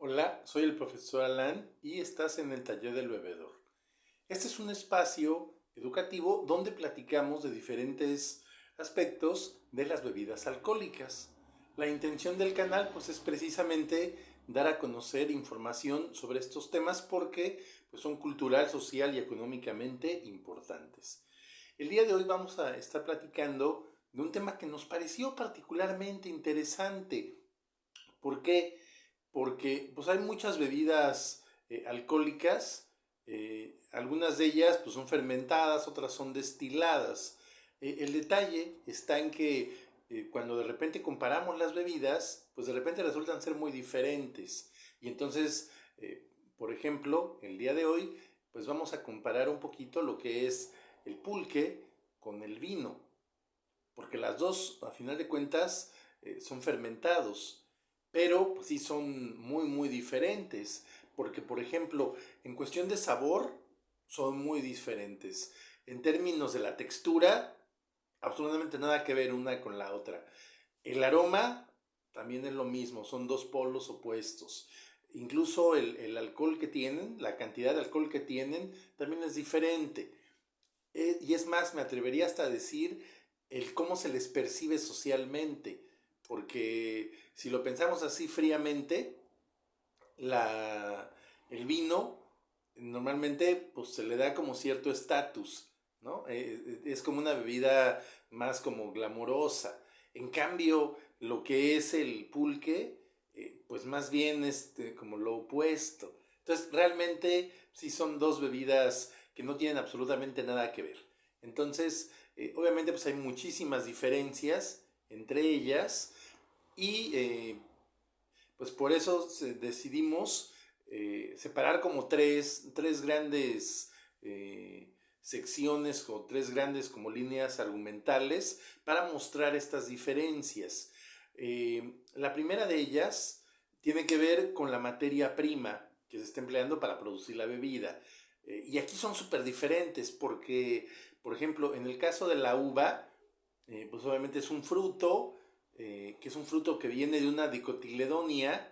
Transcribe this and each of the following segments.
Hola, soy el profesor Alan y estás en el taller del bebedor. Este es un espacio educativo donde platicamos de diferentes aspectos de las bebidas alcohólicas. La intención del canal pues es precisamente dar a conocer información sobre estos temas porque pues, son cultural, social y económicamente importantes. El día de hoy vamos a estar platicando de un tema que nos pareció particularmente interesante. ¿Por qué? Porque pues hay muchas bebidas alcohólicas, algunas de ellas pues son fermentadas, otras son destiladas. El detalle está en que cuando de repente comparamos las bebidas, pues de repente resultan ser muy diferentes. Y entonces, por ejemplo, el día de hoy, pues vamos a comparar un poquito lo que es el pulque con el vino, porque las dos, a final de cuentas, son fermentados, pero pues, sí son muy diferentes, porque por ejemplo, en cuestión de sabor, son muy diferentes. En términos de la textura, absolutamente nada que ver una con la otra. El aroma también es lo mismo, son dos polos opuestos. Incluso el alcohol que tienen, la cantidad de alcohol que tienen, también es diferente. Y es más, me atrevería hasta a decir el cómo se les percibe socialmente, porque si lo pensamos así fríamente, la, el vino normalmente pues, se le da como cierto estatus, ¿no? Es como una bebida más como glamurosa. En cambio, lo que es el pulque, pues más bien es como lo opuesto. Entonces, realmente sí son dos bebidas que no tienen absolutamente nada que ver. Entonces, obviamente pues hay muchísimas diferencias entre ellas y pues por eso decidimos separar como tres grandes secciones o tres grandes como líneas argumentales para mostrar estas diferencias. La primera de ellas tiene que ver con la materia prima que se está empleando para producir la bebida. Y aquí son súper diferentes porque, por ejemplo, en el caso de la uva, pues obviamente es un fruto, que es un fruto que viene de una dicotiledonia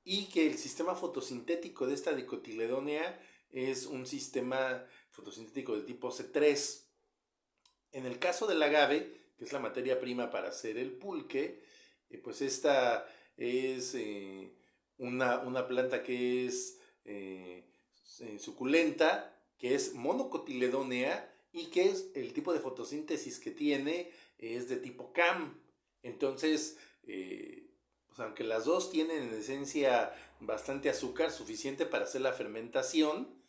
y que el sistema fotosintético de esta dicotiledonia es un sistema fotosintético de tipo C3. En el caso del agave, que es la materia prima para hacer el pulque, pues esta es una planta que es suculenta, que es monocotiledónea y que es el tipo de fotosíntesis que tiene es de tipo CAM. Entonces, pues aunque las dos tienen en esencia bastante azúcar, suficiente para hacer la fermentación,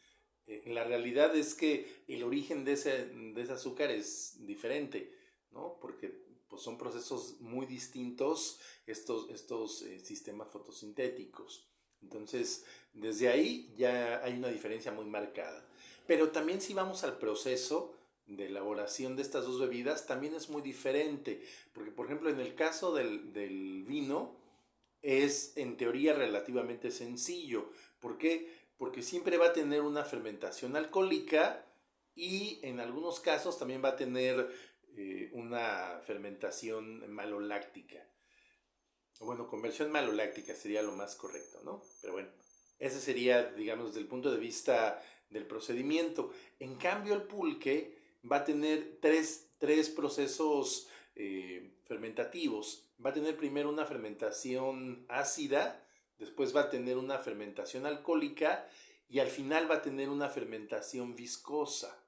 la realidad es que el origen de ese azúcar es diferente, ¿no? Porque pues, son procesos muy distintos estos sistemas fotosintéticos. Entonces, desde ahí ya hay una diferencia muy marcada. Pero también si vamos al proceso de elaboración de estas dos bebidas, también es muy diferente. Porque, por ejemplo, en el caso del vino, es en teoría relativamente sencillo. ¿Por qué? Porque siempre va a tener una fermentación alcohólica y en algunos casos también va a tener una fermentación maloláctica. Bueno, conversión maloláctica sería lo más correcto, ¿no? Pero bueno, ese sería, digamos, desde el punto de vista del procedimiento. En cambio, el pulque va a tener tres procesos fermentativos. Va a tener primero una fermentación ácida, después va a tener una fermentación alcohólica y al final va a tener una fermentación viscosa.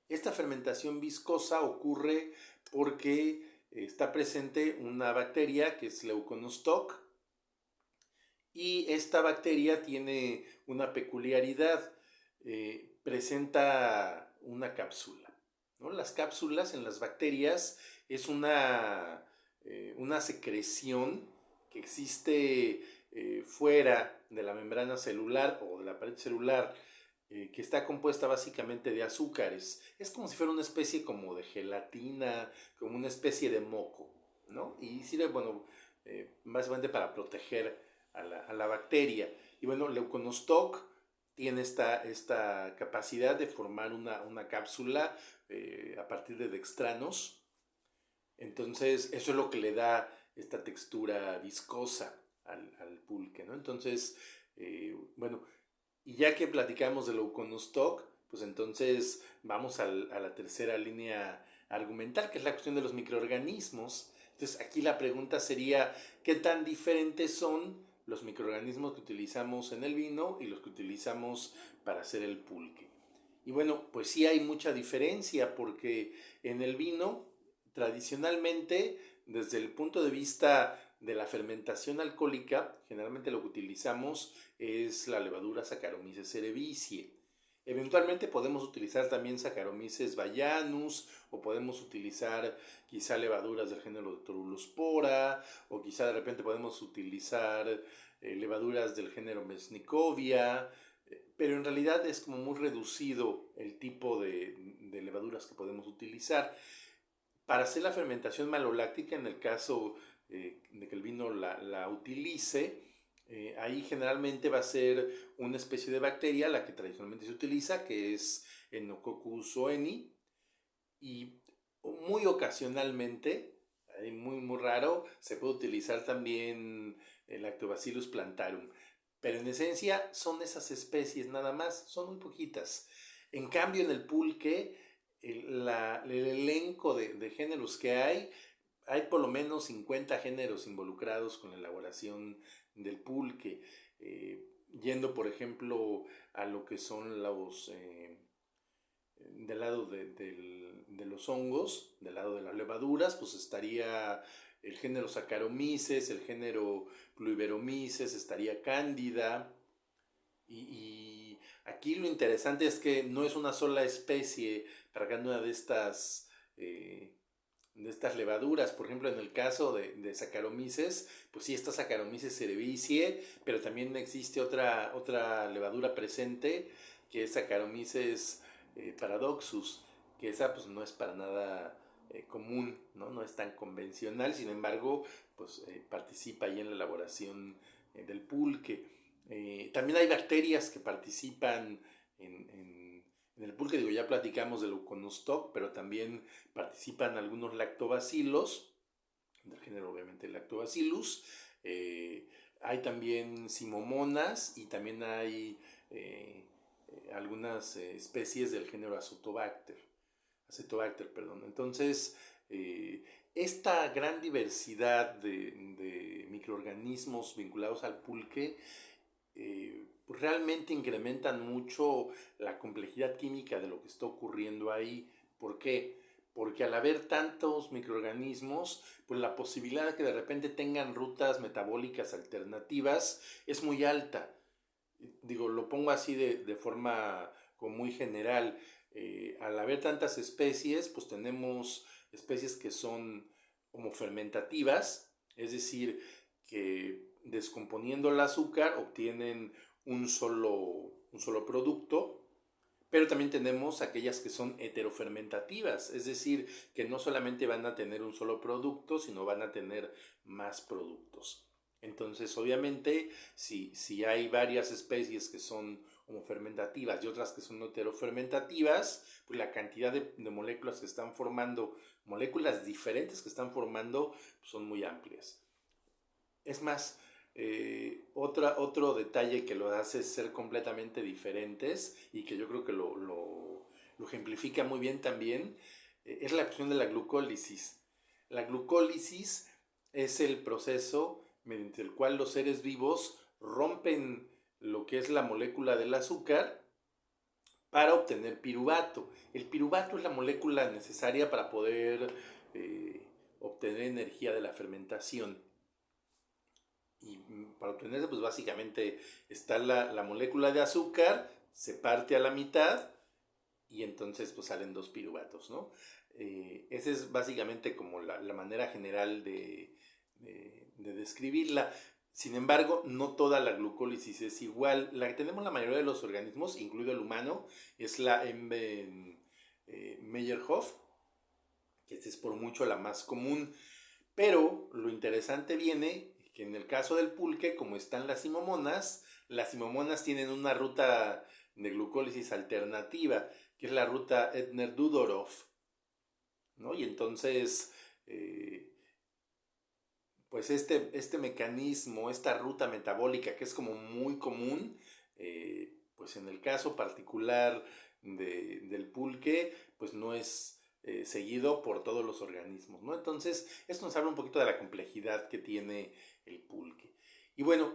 Esta fermentación viscosa ocurre porque está presente una bacteria que es Leuconostoc y esta bacteria tiene una peculiaridad, presenta una cápsula, ¿no? Las cápsulas en las bacterias es una secreción que existe fuera de la membrana celular o de la pared celular, que está compuesta básicamente de azúcares. Es como si fuera una especie como de gelatina, como una especie de moco, ¿no? Y sirve, bueno, básicamente para proteger a la bacteria. Y bueno, Leuconostoc tiene esta capacidad de formar una cápsula a partir de dextranos. Entonces, eso es lo que le da esta textura viscosa. al pulque, ¿no? Entonces, bueno, y ya que platicamos del Leuconostoc, pues entonces vamos a la tercera línea argumental, que es la cuestión de los microorganismos. Entonces aquí la pregunta sería, ¿qué tan diferentes son los microorganismos que utilizamos en el vino y los que utilizamos para hacer el pulque? Y bueno, pues sí hay mucha diferencia porque en el vino, tradicionalmente, desde el punto de vista de la fermentación alcohólica, generalmente lo que utilizamos es la levadura Saccharomyces cerevisiae. Eventualmente podemos utilizar también Saccharomyces bayanus o podemos utilizar quizá levaduras del género de Torulospora o quizá de repente podemos utilizar levaduras del género Mesnikovia, pero en realidad es como muy reducido el tipo de levaduras que podemos utilizar. Para hacer la fermentación maloláctica, en el caso de que el vino la utilice, ahí generalmente va a ser una especie de bacteria, la que tradicionalmente se utiliza, que es Enococcus oeni, y muy ocasionalmente, muy raro, se puede utilizar también el Lactobacillus plantarum. Pero en esencia son esas especies nada más, son muy poquitas. En cambio, en el pulque, el elenco de géneros que hay por lo menos 50 géneros involucrados con la elaboración del pulque. Yendo, por ejemplo, a lo que son los del lado de los hongos, del lado de las levaduras, pues estaría el género Saccharomyces, el género Pluiveromyces, estaría Cándida. Y aquí lo interesante es que no es una sola especie para cada una de estas levaduras. Por ejemplo, en el caso de Saccharomyces, pues sí está Saccharomyces cerevisiae, pero también existe otra levadura presente que es Saccharomyces paradoxus, que esa pues no es para nada común, ¿no? No es tan convencional, sin embargo, pues participa ahí en la elaboración del pulque. También hay bacterias que participan en el pulque, digo, ya platicamos del Leuconostoc, pero también participan algunos lactobacilos, del género obviamente Lactobacillus. Hay también simomonas y también hay algunas especies del género Acetobacter, perdón. Entonces, esta gran diversidad de microorganismos vinculados al pulque pues realmente incrementan mucho la complejidad química de lo que está ocurriendo ahí. ¿Por qué? Porque al haber tantos microorganismos, pues la posibilidad de que de repente tengan rutas metabólicas alternativas es muy alta. Digo, lo pongo así de forma como muy general. Al haber tantas especies, pues tenemos especies que son homofermentativas, es decir, que descomponiendo el azúcar obtienen un solo producto, pero también tenemos aquellas que son heterofermentativas, es decir, que no solamente van a tener un solo producto, sino van a tener más productos. Entonces, obviamente, si hay varias especies que son homofermentativas y otras que son heterofermentativas, pues la cantidad de moléculas que están formando, moléculas diferentes que están formando, pues son muy amplias. Es más, otro detalle que lo hace ser completamente diferentes y que yo creo que lo ejemplifica muy bien también, es la cuestión de la glucólisis. La glucólisis es el proceso mediante el cual los seres vivos rompen lo que es la molécula del azúcar para obtener piruvato. El piruvato es la molécula necesaria para poder obtener energía de la fermentación. Y para obtenerse, pues básicamente está la molécula de azúcar, se parte a la mitad y entonces pues salen dos piruvatos, ¿no? Esa es básicamente como la manera general de describirla. Sin embargo, no toda la glucólisis es igual. La que tenemos la mayoría de los organismos, incluido el humano, es la Meyerhoff, que esta es por mucho la más común. Pero lo interesante viene que en el caso del pulque, como están las simomonas tienen una ruta de glucólisis alternativa, que es la ruta Ettner-Dudorov, ¿no? Y entonces, pues este mecanismo, esta ruta metabólica que es como muy común, pues en el caso particular del pulque, pues no es seguido por todos los organismos, ¿no? Entonces, esto nos habla un poquito de la complejidad que tiene el pulque. Y bueno,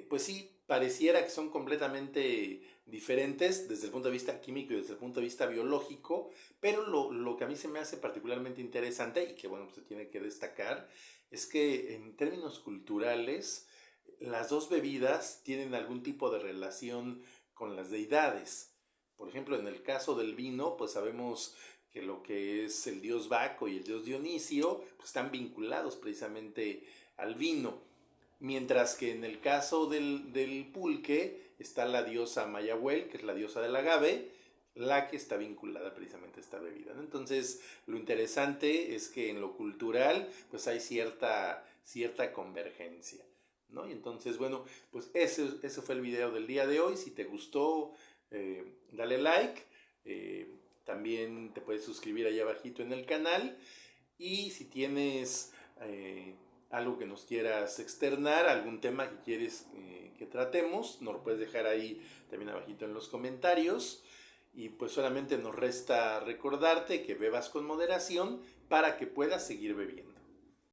pues sí, pareciera que son completamente diferentes desde el punto de vista químico y desde el punto de vista biológico, pero lo que a mí se me hace particularmente interesante y que bueno, se tiene que destacar es que en términos culturales las dos bebidas tienen algún tipo de relación con las deidades. Por ejemplo, en el caso del vino, pues sabemos que lo que es el dios Baco y el dios Dionisio pues están vinculados precisamente al vino. Mientras que en el caso del pulque está la diosa Mayahuel, que es la diosa del agave, la que está vinculada precisamente a esta bebida, ¿no? Entonces, lo interesante es que en lo cultural, pues hay cierta convergencia, ¿no? Y entonces, bueno, pues ese fue el video del día de hoy. Si te gustó, dale like. También te puedes suscribir ahí abajito en el canal. Y si tienes algo que nos quieras externar, algún tema que quieres que tratemos, nos lo puedes dejar ahí también abajito en los comentarios. Y pues solamente nos resta recordarte que bebas con moderación para que puedas seguir bebiendo.